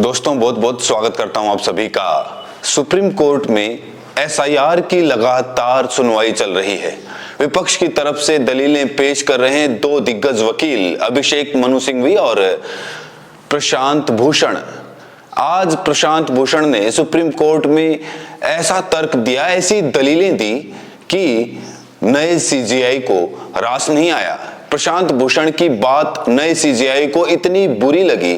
दोस्तों बहुत बहुत स्वागत करता हूं आप सभी का। सुप्रीम कोर्ट में एसआईआर की लगातार सुनवाई चल रही है। विपक्ष की तरफ से दलीलें पेश कर रहे हैं दो दिग्गज वकील अभिषेक मनु सिंघवी और प्रशांत भूषण। आज प्रशांत भूषण ने सुप्रीम कोर्ट में ऐसा तर्क दिया, ऐसी दलीलें दी कि नए सीजेआई को रास नहीं आया। प्रशांत भूषण की बात नए सीजेआई को इतनी बुरी लगी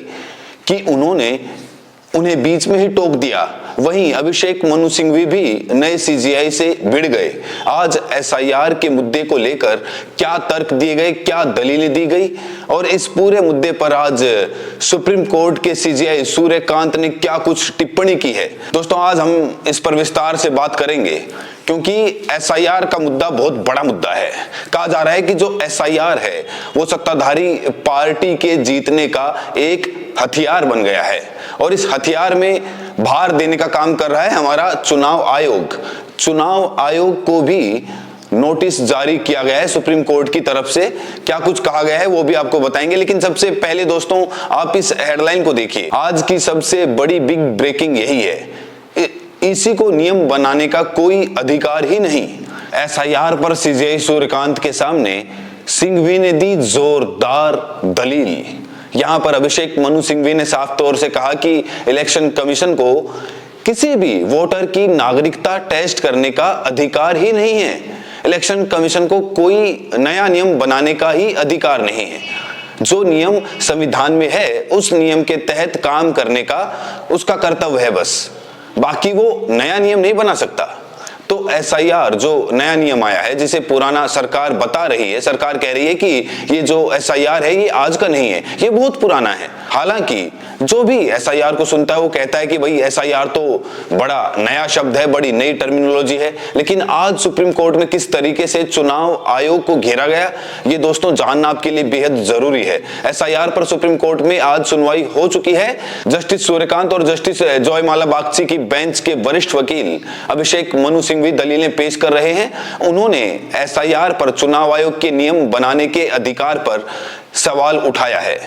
कि उन्हें बीच में ही टोक दिया। वहीं अभिषेक मनु सिंघवी भी नए सीजेआई से भिड़ गए। आज एसआईआर के मुद्दे को लेकर क्या तर्क दिए गए, क्या दलीलें दी गई और इस पूरे मुद्दे पर आज सुप्रीम कोर्ट के सीजेआई सूर्यकांत ने क्या कुछ टिप्पणी की है। दोस्तों आज हम इस पर विस्तार से बात करेंगे क्योंकि एसआईआर का मुद्दा बहुत बड़ा मुद्दा है। कहा जा रहा है कि जो एसआईआर है वो सत्ताधारी पार्टी के जीतने का एक हथियार बन गया है और इस हथियार में भार देने का काम कर रहा है हमारा चुनाव आयोग। चुनाव आयोग को भी नोटिस जारी किया गया है सुप्रीम कोर्ट की तरफ से। क्या कुछ कहा गया है वो भी आपको बताएंगे, लेकिन सबसे पहले दोस्तों आप इस हेडलाइन को देखिए। आज की सबसे बड़ी बिग ब्रेकिंग यही है, इसी को नियम बनाने का कोई अधिकार ही नहीं। एसआईआर पर सीजेआई सूर्यकांत के सामने सिंघवी ने दी जोरदार दलील। यहां पर अभिषेक मनु सिंघवी ने साफ तौर से कहा कि इलेक्शन कमीशन को किसी भी वोटर की नागरिकता टेस्ट करने का अधिकार ही नहीं है। इलेक्शन कमीशन को कोई नया नियम बनाने का ही अधिकार नहीं है। जो नियम संविधान में है उस नियम के तहत काम करने का उसका कर्तव्य है बस, बाकी वो नया नियम नहीं बना सकता। तो एसआईआर जो नया नियम आया है जिसे पुराना सरकार बता रही है, सरकार कह रही है कि ये जो एसआईआर है ये आज का नहीं है, ये बहुत पुराना है। हालांकि जो भी एसआईआर को सुनता है वो कहता है कि भाई एसआईआर तो बड़ा नया शब्द है, बड़ी नई टर्मिनोलॉजी है। लेकिन आज सुप्रीम कोर्ट में किस तरीके से चुनाव आयोग को घेरा गया ये दोस्तों जानना आपके लिए बेहद जरूरी है। एसआईआर पर सुप्रीम कोर्ट में आज सुनवाई हो चुकी है। जस्टिस सूर्यकांत और जस्टिस जॉयमाला बागची की बेंच के वरिष्ठ वकील अभिषेक मनु सिंघवी दलीलें पेश कर रहे हैं। उन्होंने एसआईआर पर चुनाव आयोग के नियम बनाने के अधिकार पर सवाल उठाया है।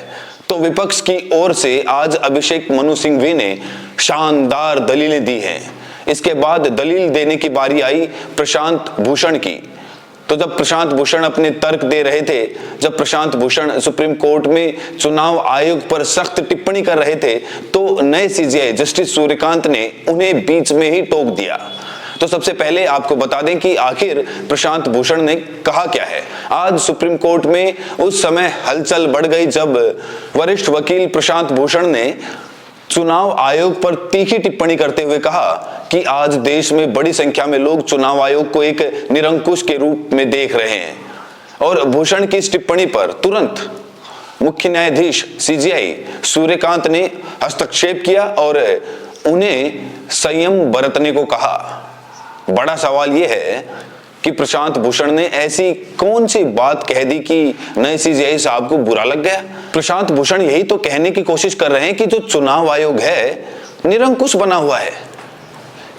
तो विपक्ष की ओर से आज अभिषेक मनु सिंघवी ने शानदार दलीलें दी हैं। इसके बाद दलील देने की बारी आई प्रशांत भूषण की। तो जब प्रशांत भूषण अपने तर्क दे रहे थे, जब प्रशांत भूषण सुप्रीम कोर्ट में चुनाव आयोग पर सख्त टिप्पणी कर रहे थे, तो नए सीजेआई जस्टिस सूर्यकांत ने उन्हें बीच में ही टोक दिया। तो सबसे पहले आपको बता दें कि आखिर प्रशांत भूषण ने कहा क्या है। आज सुप्रीम कोर्ट में उस समय हलचल बढ़ गई जब वरिष्ठ वकील प्रशांत भूषण ने चुनाव आयोग पर तीखी टिप्पणी करते हुए कहा कि आज देश में बड़ी संख्या में लोग चुनाव आयोग को एक निरंकुश के रूप में देख रहे हैं। और भूषण की इस टिप्पणी पर तुरंत मुख्य न्यायाधीश सीजेआई सूर्यकांत ने हस्तक्षेप किया और उन्हें संयम बरतने को कहा। बड़ा सवाल यह है कि प्रशांत भूषण ने ऐसी कौन सी बात कह दी कि नए सीजेआई साहब को बुरा लग गया। प्रशांत भूषण यही तो कहने की कोशिश कर रहे हैं कि जो चुनाव आयोग है निरंकुश बना हुआ है,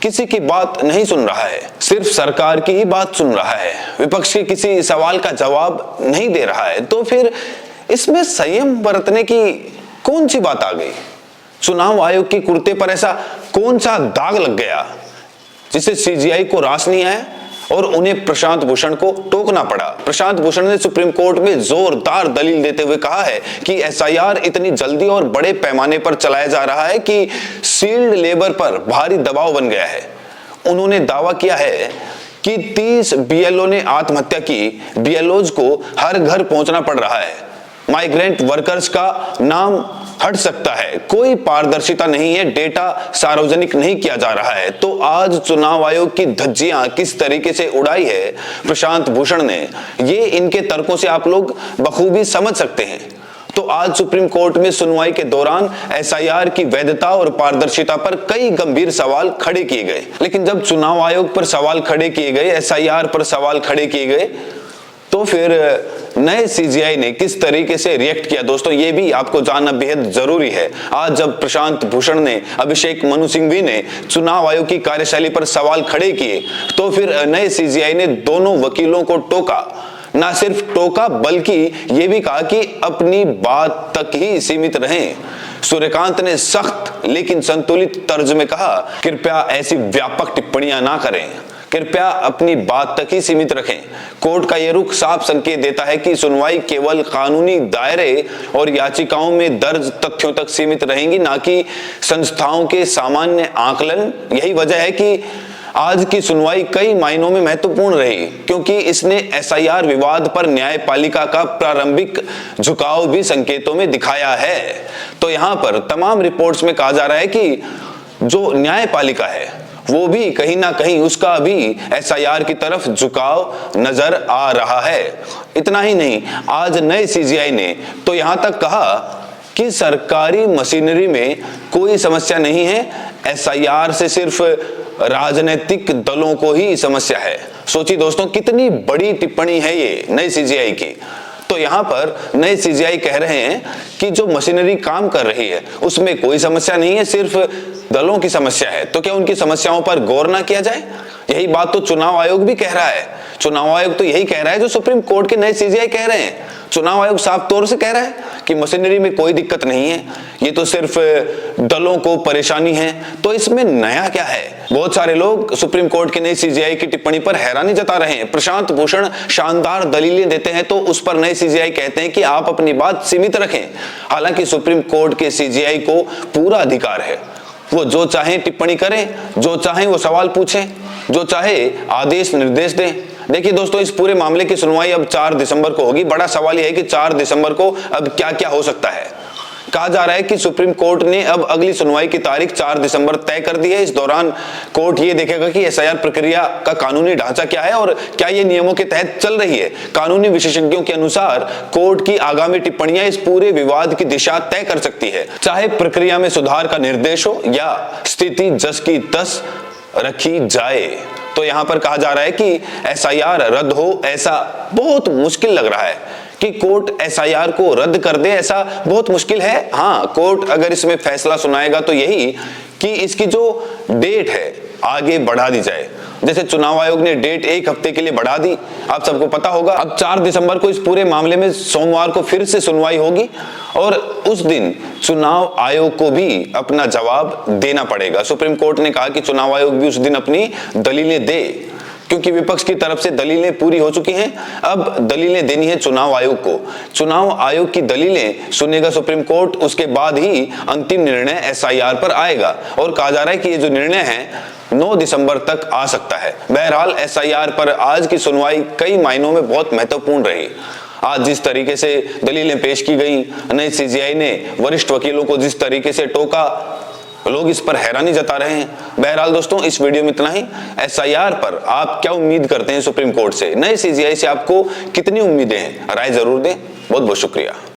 किसी की बात नहीं सुन रहा है, सिर्फ सरकार की ही बात सुन रहा है, विपक्ष के किसी सवाल का जवाब नहीं दे रहा है। तो फिर इसमें संयम बरतने की कौन सी बात आ गई? चुनाव आयोग की कुर्ते पर ऐसा कौन सा दाग लग गया जिसे सीजेआई को रास नहीं आया और उन्हें प्रशांत भूषण को टोकना पड़ा। प्रशांत भूषण ने सुप्रीम कोर्ट में जोरदार दलील देते हुए कहा है कि एसआईआर इतनी जल्दी और बड़े पैमाने पर चलाया जा रहा है कि सील्ड लेबर पर भारी दबाव बन गया है। उन्होंने दावा किया है कि 30 बीएलओ ने आत्महत्या की। बीएलओज को हर घर पहुंचना पड़ रहा है। माइग्रेंट वर्कर्स का नाम हट सकता है, कोई पारदर्शिता नहीं है, डेटा सार्वजनिक नहीं किया जा रहा है। तो आज चुनाव आयोग की धज्जियां किस तरीके से उड़ाई है प्रशांत भूषण ने, ये इनके तर्कों से आप लोग बखूबी समझ सकते हैं। तो आज सुप्रीम कोर्ट में सुनवाई के दौरान एसआईआर की वैधता और पारदर्शिता पर कई गंभीर सवाल खड़े किए गए। लेकिन जब चुनाव आयोग पर सवाल खड़े किए गए, एसआईआर पर सवाल खड़े किए गए, तो फिर नए सीजेआई ने किस तरीके से रिएक्ट किया दोस्तों ये भी आपको जानना बेहद जरूरी है। आज जब प्रशांत भूषण ने, अभिषेक मनु सिंघवी ने चुनाव आयोग की कार्यशैली पर सवाल खड़े किए, तो फिर नए सीजेआई ने दोनों वकीलों को टोका। ना सिर्फ टोका बल्कि ये भी कहा कि अपनी बात तक ही सीमित रहें। सूर्यकांत ने सख्त लेकिन संतुलित तर्ज में कहा, कृपया ऐसी व्यापक टिप्पणियां ना करें, कृपया अपनी बात तक ही सीमित रखें। कोर्ट का यह रुख साफ संकेत देता है कि सुनवाई केवल कानूनी दायरे और याचिकाओं में दर्ज तथ्यों तक सीमित रहेंगी, ना कि संस्थाओं के सामान्य आकलन। यही वजह है कि आज की सुनवाई कई मायनों में महत्वपूर्ण रही, क्योंकि इसने एसआईआर विवाद पर न्यायपालिका का प्रारंभिक झुकाव भी संकेतों में दिखाया है। तो यहां पर तमाम रिपोर्ट्स में कहा जा रहा है कि जो न्यायपालिका है वो भी कहीं ना कहीं उसका भी एसआईआर की तरफ झुकाव नजर आ रहा है। इतना ही नहीं, आज नए सीजीआई ने तो यहां तक कहा कि सरकारी मशीनरी में कोई समस्या नहीं है, एसआईआर से सिर्फ राजनीतिक दलों को ही समस्या है। सोचिए दोस्तों, कितनी बड़ी टिप्पणी है ये नई सीजीआई की। तो यहाँ पर नए सीजीआई कह रहे हैं कि जो मशीनरी काम कर रही है उसमें कोई समस्या नहीं है, सिर्फ दलों की समस्या है। तो क्या उनकी समस्याओं पर गौर ना किया जाए? यही बात तो चुनाव आयोग भी कह रहा है। चुनाव आयोग तो यही कह रहा है जो सुप्रीम कोर्ट के नए सीजीआई कह रहे हैं। चुनाव आयोग साफ तौर से कह रहा है कि मशीनरी में कोई दिक्कत नहीं है, ये तो सिर्फ दलों को परेशानी है। तो इसमें नया क्या है? बहुत सारे लोग सुप्रीम कोर्ट के नए सीजीआई की टिप्पणी पर हैरानी जता रहे हैं। प्रशांत भूषण शानदार दलीलें देते हैं तो उस पर नए सीजीआई कहते हैं कि आप अपनी बात सीमित रखें। हालांकि सुप्रीम कोर्ट के सीजीआई को पूरा अधिकार है, वो जो चाहे टिप्पणी करें, जो चाहे वो सवाल पूछें, जो चाहे आदेश निर्देश दें। देखिए दोस्तों, इस पूरे मामले की सुनवाई अब 4 दिसंबर को होगी। बड़ा सवाल यह है कि 4 दिसंबर को अब क्या क्या हो सकता है। कहा जा रहा है कि सुप्रीम कोर्ट ने अब अगली सुनवाई की तारीख 4 दिसंबर तय कर दी है। इस दौरान कोर्ट ये देखेगा कि एसआईआर प्रक्रिया का कानूनी ढांचा क्या है और क्या ये नियमों के तहत चल रही है। कानूनी विशेषज्ञों के अनुसार कोर्ट की आगामी टिप्पणियां इस पूरे विवाद की दिशा तय कर सकती है, चाहे प्रक्रिया में सुधार का निर्देश हो या स्थिति जस की तस रखी जाए। तो यहां पर कहा जा रहा है कि एसआईआर रद्द हो, ऐसा बहुत मुश्किल लग रहा है कि कोर्ट एसआईआर को रद्द कर दे, ऐसा बहुत मुश्किल है। हाँ, कोर्ट अगर इसमें फैसला सुनाएगा तो यही कि इसकी जो डेट है आगे बढ़ा दी जाए। जैसे चुनाव आयोग ने डेट 1 हफ्ते के लिए बढ़ा दी, आप सबको पता होगा। अब 4 दिसंबर को इस पूरे मामले में सोमवार को फिर से सुनवाई होगी और उस दिन चुनाव आयोग को भी अपना जवाब देना पड़ेगा। सुप्रीम कोर्ट ने कहा कि चुनाव आयोग भी उस दिन अपनी दलीलें दे, क्योंकि विपक्ष की तरफ से दलीलें पूरी हो चुकी हैं। अब दलीलें देनी है चुनाव आयोग को। चुनाव आयोग की दलीलें सुनेगा सुप्रीम कोर्ट, उसके बाद ही अंतिम निर्णय एसआईआर पर आएगा। और कहा जा रहा है कि ये जो निर्णय है 9 दिसंबर तक आ सकता है। बहरहाल एसआईआर पर आज की सुनवाई कई मायनों में बहुत महत्वपूर्ण रही। आज जिस तरीके से दलीलें पेश की गई, नए सीजीआई ने वरिष्ठ वकीलों को जिस तरीके से टोका, लोग इस पर हैरानी जता रहे हैं। बहरहाल दोस्तों, इस वीडियो में इतना ही। एसआईआर पर आप क्या उम्मीद करते हैं सुप्रीम कोर्ट से? नए सीजीआई से आपको कितनी उम्मीदें हैं? राय जरूर दें। बहुत बहुत शुक्रिया।